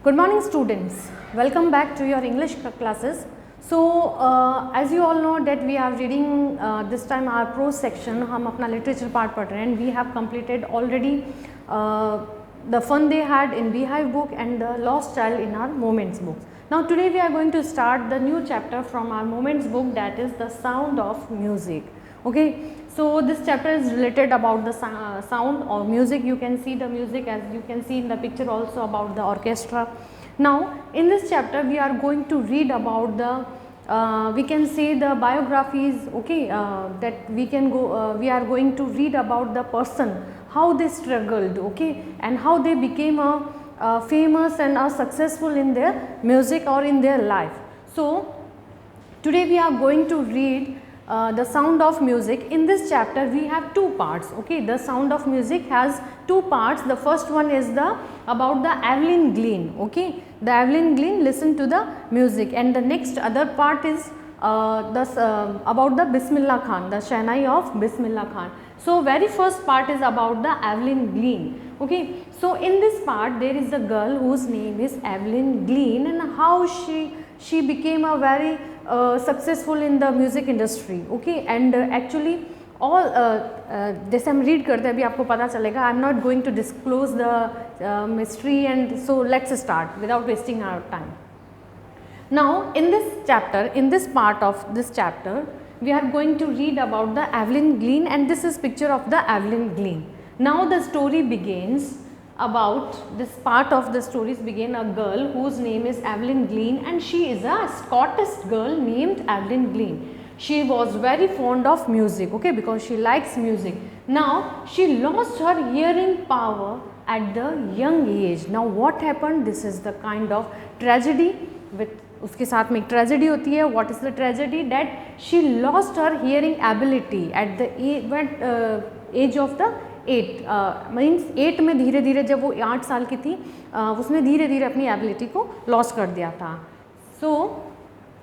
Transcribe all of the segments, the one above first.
Good morning students, welcome back to your English classes. So as you all know that we are reading this time our prose section, हम अपना literature part पढ़ रहे हैं and we have completed already the fun they had in Beehive book and the lost child in our Moments book. Now today we are going to start the new chapter from our Moments book, that is the sound of music. Okay, so this chapter is related about the sound or music. You can see the music, as you can see in the picture, also about the orchestra. Now in this chapter we are going to read about the we can say the biographies, okay, that we can go we are going to read about the person, how they struggled, okay, and how they became a famous and are successful in their music or in their life. So today we are going to read the sound of music. In this chapter we have two parts, okay. The sound of music has two parts. The first one is the about the Evelyn Glen, okay, the Evelyn Glen, listen to the music, and the next other part is about the Bismillah Khan, the Shehnai of Bismillah Khan. So very first part is about the Evelyn Glen, okay. So in this part there is a girl whose name is Evelyn Glen and how she became a very successful in the music industry, okay. And actually all जैसे हम read करते हैं अभी आपको पता चलेगा. I am not going to disclose the mystery, and so let's start without wasting our time. Now in this chapter, in this part of this chapter, we are going to read about the Evelyn Glen, and this is picture of the Evelyn Glen. Now the story begins about this part of the stories begin a girl whose name is Evelyn Glen, and she is a Scottish girl named Evelyn Glen. She was very fond of music, okay, because she likes music. Now she lost her hearing power at the young age. Now what happened? This is the kind of tragedy with उसके साथ में एक tragedy होती है. What is the tragedy? That she lost her hearing ability at the age of the 8 means 8 में धीरे धीरे जब वो 8 साल की थी उसने धीरे धीरे अपनी एबिलिटी को लॉस कर दिया था. सो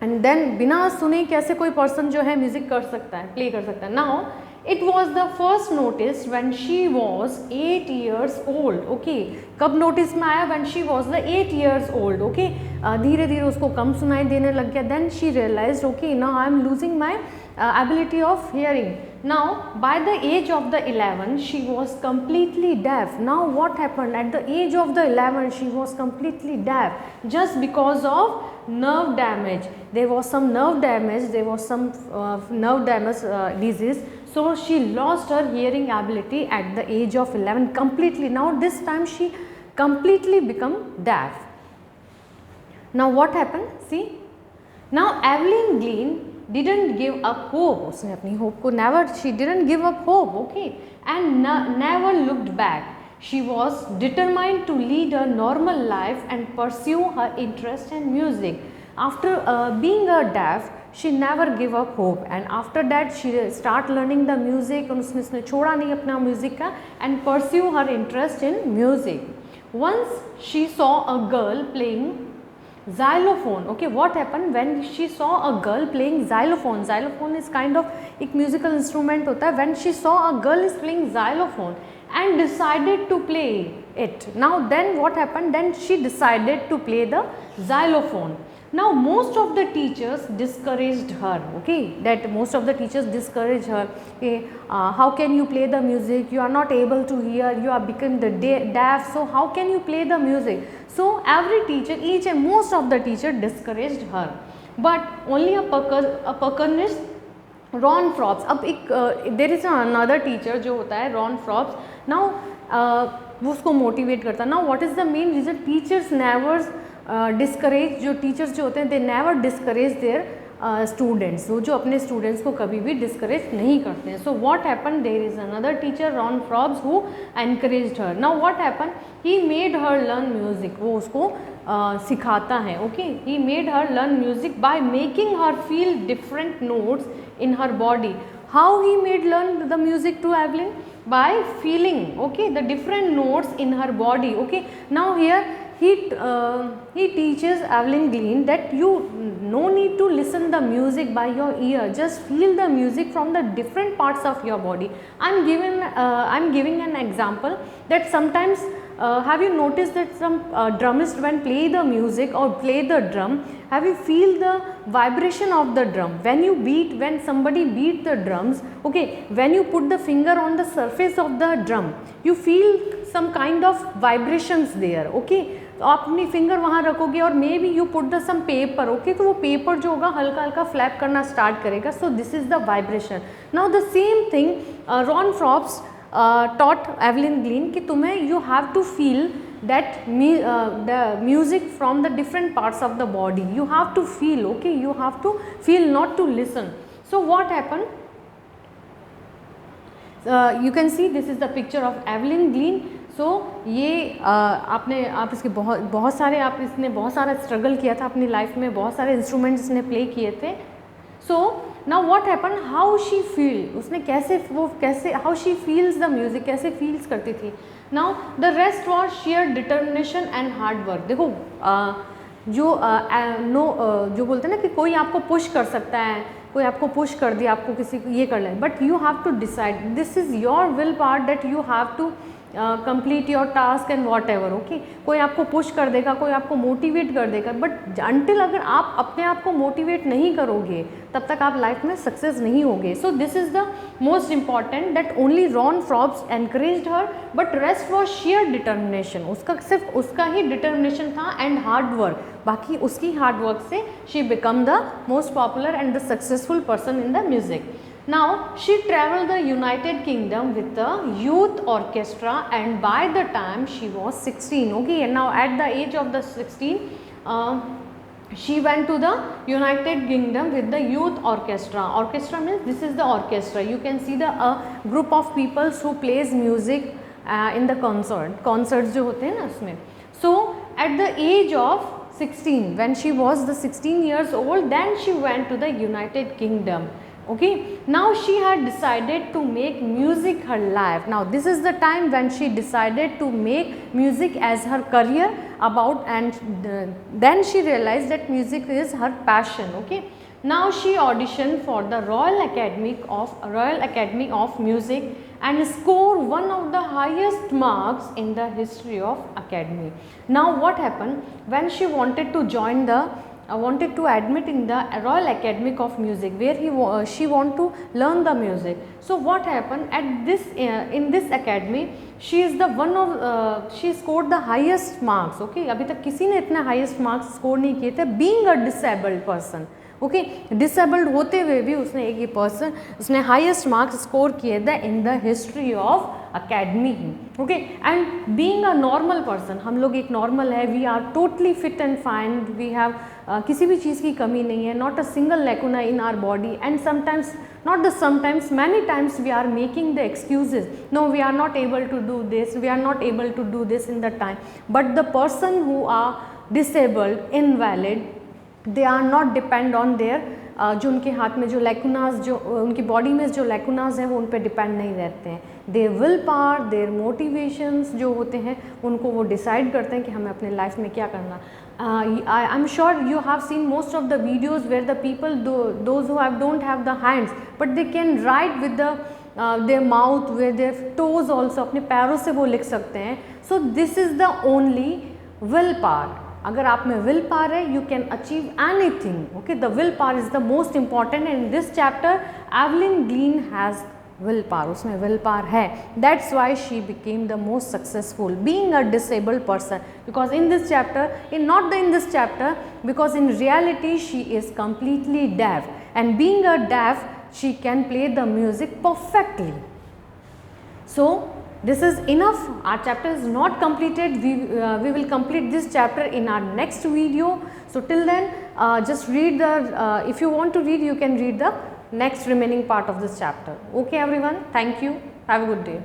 एंड देन बिना सुने कैसे कोई पर्सन जो है म्यूज़िक कर सकता है, प्ले कर सकता है. Now it was the first noticed when she was 8 years old, okay. कब नोटिस में आया? when she was the 8 years old, okay. धीरे धीरे उसको कम सुनाई देने लग गया. then she realized, okay, now I am losing my ability of hearing. Now by the age of the 11 she was completely deaf. Now what happened? At the age of the 11 she was completely deaf just because of nerve damage. There was some nerve damage, there was some nerve damage disease. So she lost her hearing ability at the age of 11 completely. Now this time she completely become deaf. Now what happened? See, now Evelyn Glen didn't give up hope. उसने अपनी hope को she didn't give up hope, okay, and never looked back. She was determined to lead a normal life and pursue her interest in music. After being a deaf, she never gave up hope, and after that she start learning the music. और उसने छोड़ा नहीं अपना music का and pursue her interest in music. Once she saw a girl playing xylophone, okay. what happened when she saw a girl playing xylophone? Xylophone is kind of एक musical instrument होता है. when she saw a girl is playing xylophone and decided to play it. Now then what happened? Then she decided to play the xylophone. Now most of the teachers discouraged her, okay, that most of the teachers discouraged her. Okay, how can you play the music? You are not able to hear, you are become the deaf, so how can you play the music? So every teacher, each and most of the teacher discouraged her, but only a Perkinist, Ron Frobbs. अब एक there is another teacher जो होता है Ron Frobbs. Now वो उसको motivate करता है. Now what is the main reason? Teachers never discourage, जो टीचर्स जो होते हैं they never discourage their students. वो जो अपने स्टूडेंट्स को कभी भी डिस्करेज नहीं करते हैं. So what happen? There is another teacher Ron Forbes who encouraged her. Now what happen? He made her learn music. वो उसको सिखाता है, okay. He made her learn music by making her feel different notes in her body. How he made learn the music to Evelyn? By feeling, okay, the different notes in her body, okay. Now here he teaches Evelyn Glen that you no need to listen the music by your ear, just feel the music from the different parts of your body. I'm giving an example that sometimes have you noticed that some drummist when play the music or play the drum, have you feel the vibration of the drum when you beat, when somebody beat the drums, okay, when you put the finger on the surface of the drum, you feel some kind of vibrations there, okay. तो आप अपनी finger वहाँ रखोगे और maybe you put the some paper, okay, तो वो paper जो होगा हल्का हल्का फ्लैप करना स्टार्ट करेगा. So this is the vibration. Now the same thing Ron Forbes taught Evelyn Glean कि तुम्हें you have to feel that the music from the different parts of the body. You have to feel, okay, you have to feel, not to listen. So what happened? You can see this is the picture of Evelyn Glean. So ये आप इसके बहुत सारे इसने बहुत सारा struggle किया था अपनी लाइफ में, बहुत सारे इंस्ट्रूमेंट्स इसने प्ले किए थे. So now what happen, how she feel, उसने कैसे how she feels the music, कैसे फील्स करती थी. Now the rest was sheer determination and hard work. देखो जो बोलते हैं ना कि कोई आपको पुश कर सकता है, कोई आपको पुश कर दिया, आपको किसी को ये कर ले, but you have to decide, this is your will part that you have to complete your task and whatever, okay. कोई आपको पुश कर देगा, कोई आपको मोटिवेट कर देगा, बट अंटिल अगर आप अपने आप को मोटिवेट नहीं करोगे तब तक आप लाइफ में सक्सेस नहीं होगे. So this is the most important that only Ron Forbes encouraged her, but rest was sheer determination. उसका सिर्फ उसका ही डिटर्मिनेशन था एंड हार्ड वर्क, बाकी उसकी हार्ड वर्क से she become the most popular and the successful person in the music. Now she traveled the United Kingdom with the youth orchestra, and by the time she was 16, okay, and now at the age of the 16 she went to the United Kingdom with the youth orchestra. Orchestra means this is the orchestra. You can see the group of people who plays music in the concerts जो होते हैं ना उसमें. So at the age of 16, when she was the 16 years old, then she went to the United Kingdom. Okay, now she had decided to make music her life. Now this is the time when she decided to make music as her career and then she realized that music is her passion. Okay, now she auditioned for the Royal Academy of Music and scored one of the highest marks in the history of Academy. Now what happened, when she wanted to join wanted to admit in the Royal Academy of Music, where she want to learn the music. So what happened at this in this academy, she is the one of she scored the highest marks. Okay, अभी तक किसी ने इतने highest marks score नहीं किए थे, being a disabled person. ओके, disabled होते हुए भी उसने हाईएस्ट मार्क्स स्कोर किए थे in the history of academy ही. Okay, and being a normal person, हम लोग एक नॉर्मल है, we are totally fit and fine, we have किसी भी चीज़ की कमी नहीं है, not a single lacuna in our body, and sometimes not the sometimes, many times we are making the excuses, no, we are not able to do this, we are not able to do this in the time. But the person who are disabled, invalid, they are not depend on their जो उनके हाथ में जो लैकुनाज, जो उनकी body में जो लैकुनाज हैं वो उन पर डिपेंड नहीं रहते हैं. Their will power, their motivations जो होते हैं उनको वो डिसाइड करते हैं कि हमें अपने लाइफ में क्या करना. I am sure you have seen most of the videos where the people those who don't have the hands but they can write with the their mouth, with their toes also, अपने पैरों से वो लिख सकते हैं. So this is the only will power. अगर आप में विल पावर है, you can achieve anything. Okay, the will power is the most important. In this chapter Evelyn ग्लीन has will power, उसमें विल पावर है. That's why she became the most successful being a disabled person, because in this chapter, in this chapter, because in reality she is completely deaf, and being a deaf she can play the music perfectly. So this is enough. Our chapter is not completed. We will complete this chapter in our next video. So till then, just read the if you want to read, you can read the next remaining part of this chapter. Okay everyone, thank you, have a good day.